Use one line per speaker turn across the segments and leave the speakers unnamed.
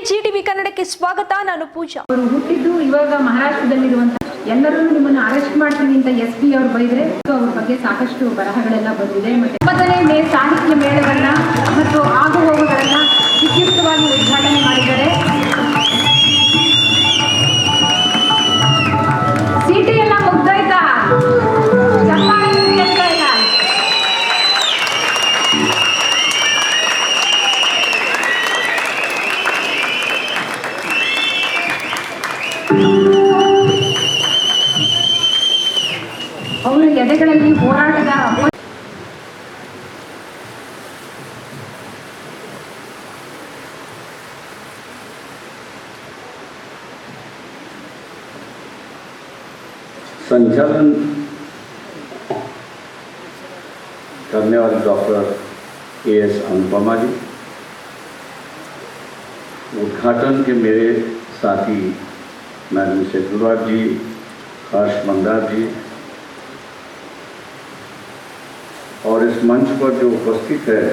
GTV ಕನ್ನಡಕ್ಕೆ ಸ್ವಾಗತ. ನಾನು ಪೂಜಾ.
ಅವರು ಹುಟ್ಟಿದ್ದು ಇವಾಗ ಮಹಾರಾಷ್ಟ್ರದಲ್ಲಿರುವಂತ ಎಲ್ಲರೂ ನಿಮ್ಮನ್ನು ಅರೆಸ್ಟ್ ಮಾಡ್ತೀನಿ ಅಂತ SP ಅವರು ಬೈದ್ರೆ ಅವ್ರ ಬಗ್ಗೆ ಸಾಕಷ್ಟು ಬರಹಗಳೆಲ್ಲ ಬಂದಿದೆ. ಮತ್ತೆ 9ನೇ ಸಾಹಿತ್ಯ ಮೇಳವನ್ನ ಮತ್ತು ಆಗು ಹೋಗುಗಳನ್ನ ವಿದ್ಯುಕ್ತವಾಗಿ ಉದ್ಘಾಟನೆ ಮಾಡಿದ್ದಾರೆ. ಸಿಟಿ ಎಲ್ಲ ಮುಗ್ದೋಯ್ತಾ? ಅವರ ಎದೆಗಳಲ್ಲಿ ಹೋರಾಟದ
संचालन करने वाले डॉक्टर AS अनुपमा जी, उद्घाटन के मेरे साथी मैडम शेखुराज जी, हर्ष मंदार जी और इस मंच पर जो उपस्थित है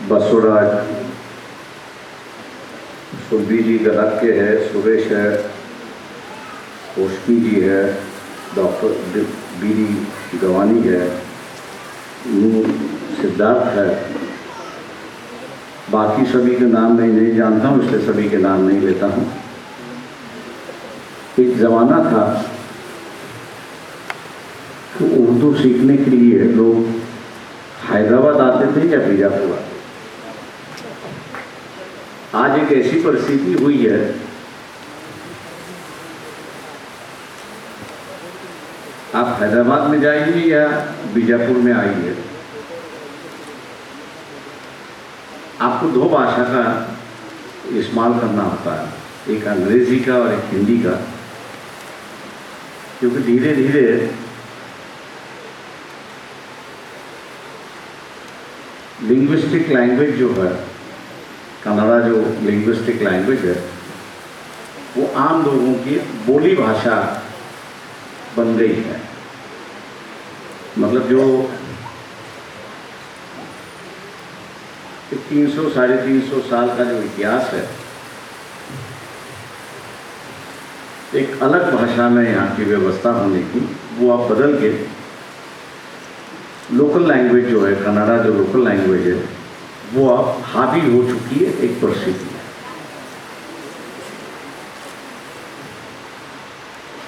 बसुराज, सुरभि जी गलक्के है, सुरेश है, रोशनी जी है, डॉक्टर बीरी गवानी है, सिद्धार्थ है, बाकी सभी के नाम मैं नहीं जानता हूँ इसलिए सभी के नाम नहीं लेता हूँ। एक ज़माना था तो उर्दू सीखने के लिए लोग हैदराबाद आते थे या बीजापुर आते थे। आज एक ऐसी परिस्थिति हुई है आप हैदराबाद में जाइए या बीजापुर में आइए, आपको दो भाषा का इस्तेमाल करना होता है, एक अंग्रेजी का और एक हिंदी का, क्योंकि धीरे धीरे लिंग्विस्टिक लैंग्वेज जो है, कन्नड़ा जो लिंग्विस्टिक लैंग्वेज है, वो आम लोगों की बोली भाषा बन गई है। मतलब जो 300-350 साल का जो इतिहास है, एक अलग भाषा में यहाँ की व्यवस्था होने की, वो आप बदल के लोकल लैंग्वेज जो है, कन्नड़ा जो लोकल लैंग्वेज है, वो अब हावी हो चुकी है, एक परिस्थिति है।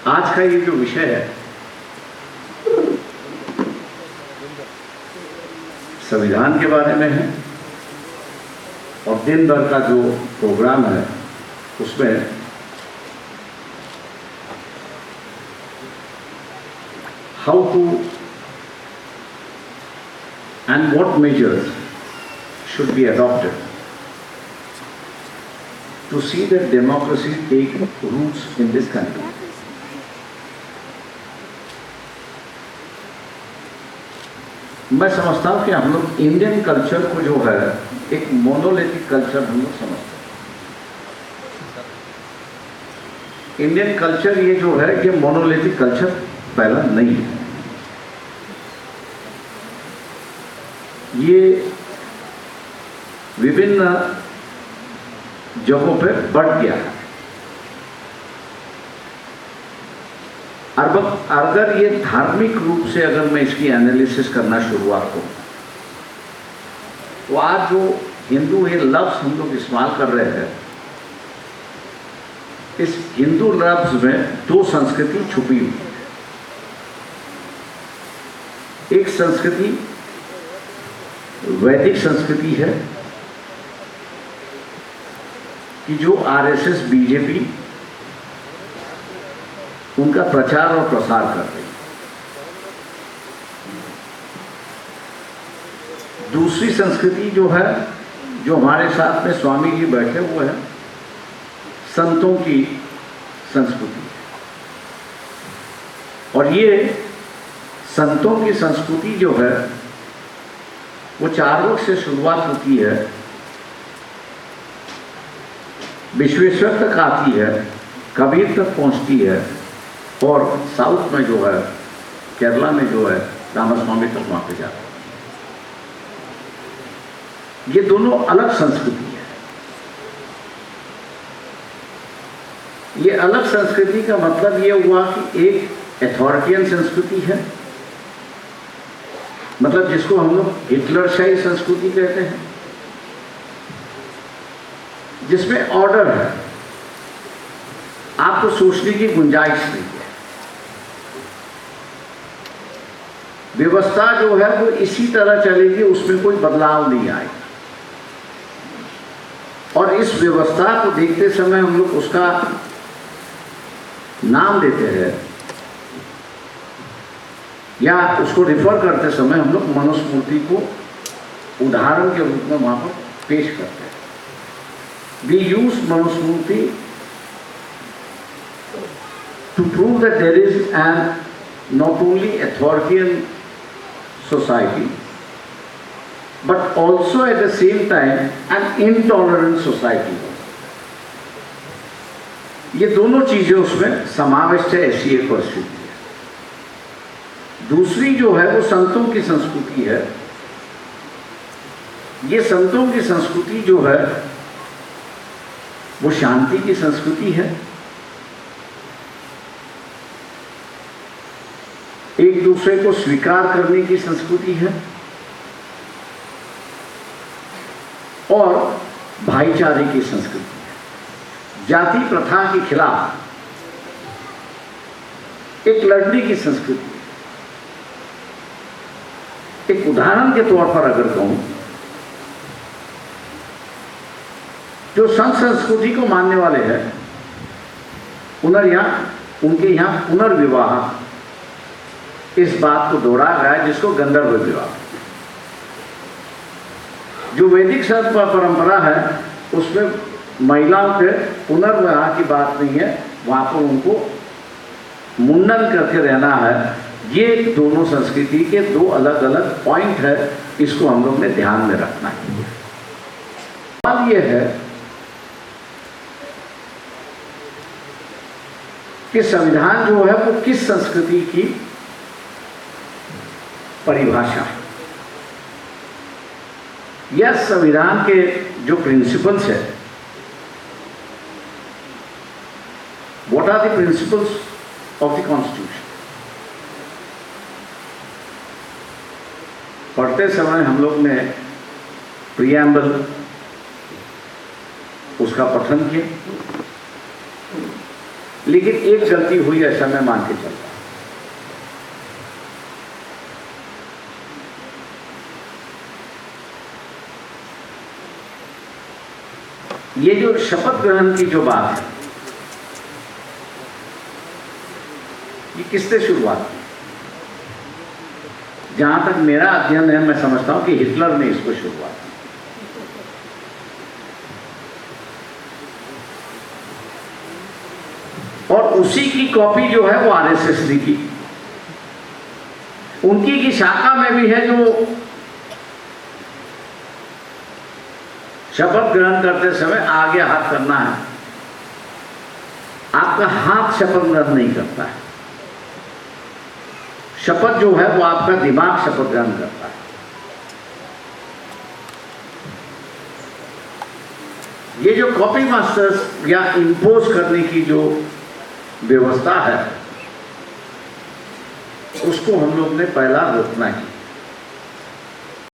आज का ये जो विषय है संविधान के बारे में है और दिन भर का जो प्रोग्राम है उसमें how to and what measures should be adopted to see that democracy take roots in this country. मैं समझता हूँ कि हम लोग इंडियन कल्चर को जो है एक मोनोलिथिक कल्चर हम लोग समझते हैं। इंडियन कल्चर ये जो है ये मोनोलिथिक कल्चर पहला नहीं है, ये विभिन्न जगहों पे बढ़ गया है। अगर ये धार्मिक रूप से अगर मैं इसकी एनालिसिस करना शुरुआत करूं तो आज जो हिंदू ये लफ्ज हम लोग इस्तेमाल कर रहे हैं, इस हिंदू लफ्ज में दो संस्कृति छुपी हुई है। एक संस्कृति वैदिक संस्कृति है कि जो RSS BJP उनका प्रचार और प्रसार कर रही है। दूसरी संस्कृति जो है, जो हमारे साथ में स्वामी जी बैठे हुए हैं, संतों की संस्कृति, और ये संतों की संस्कृति जो है वो चारवक से शुरुआत होती है, विश्वेश्वर तक आती है, कबीर तक पहुंचती है और साउथ में जो है, केरला में जो है, रामास्वामी तक वहाँ पे जाता है। ये दोनों अलग संस्कृति है। ये अलग संस्कृति का मतलब ये हुआ कि एक अथॉरिटियन संस्कृति है, मतलब जिसको हम लोग हिटलरशाही संस्कृति कहते हैं, जिसमें ऑर्डर है, आपको सोचने की गुंजाइश नहीं है। व्यवस्था जो है वो इसी तरह चलेगी, उसमें कोई बदलाव नहीं आएगा। और इस व्यवस्था को देखते समय हम लोग उसका नाम देते हैं या उसको रिफर करते समय हम लोग मनुस्मृति को उदाहरण के रूप में वहां पर पेश करते हैं। We use Manusmriti to prove that there is an not only authoritarian society but also at the same time an intolerant society। ये दोनों चीजें उसमें समाविष्ट है, ऐसी एक परिस्थिति है। दूसरी जो है वो संतों की संस्कृति है। ये संतों की संस्कृति जो है वो शांति की संस्कृति है, एक दूसरे को स्वीकार करने की संस्कृति है और भाईचारे की संस्कृति है। जाति प्रथा के खिलाफ एक लड़ने की संस्कृति है। एक उदाहरण के तौर पर अगर कहूं, जो संत संस्कृति को मानने वाले हैं उनके यहां पुनर्विवाह इस बात को दोहराया गया है जिसको गंधर्व विवाह। जो वैदिक संत परंपरा है उसमें महिलाओं के पुनर्विवाह की बात नहीं है, वहां पर उनको मुंडन करके रहना है। ये दोनों संस्कृति के दो अलग अलग पॉइंट है, इसको हम लोग ने ध्यान में रखना है। सवाल ये है कि संविधान जो है वो किस संस्कृति की परिभाषा है, या संविधान के जो प्रिंसिपल्स है, what are the principles of the constitution. पढ़ते समय हम लोग ने प्रियम्बल उसका पठन किया, लेकिन एक गलती हुई ऐसा मैं मान के चलता हूं। ये जो शपथ ग्रहण की जो बात है, ये किससे शुरुआत की? जहां तक मेरा अध्ययन है, मैं समझता हूं कि हिटलर ने इसको शुरुआत की और उसी की कॉपी जो है वो आरएसएस ने की। उनकी की शाखा में भी है जो शपथ ग्रहण करते समय आगे हाथ करना है, आपका हाथ शपथ ग्रहण नहीं करता है। शपथ जो है वो आपका दिमाग शपथ ग्रहण करता है। ये जो कॉपी मास्टर्स या इंपोज करने की जो व्यवस्था है, उसको हम लोग ने पहला रोकना है।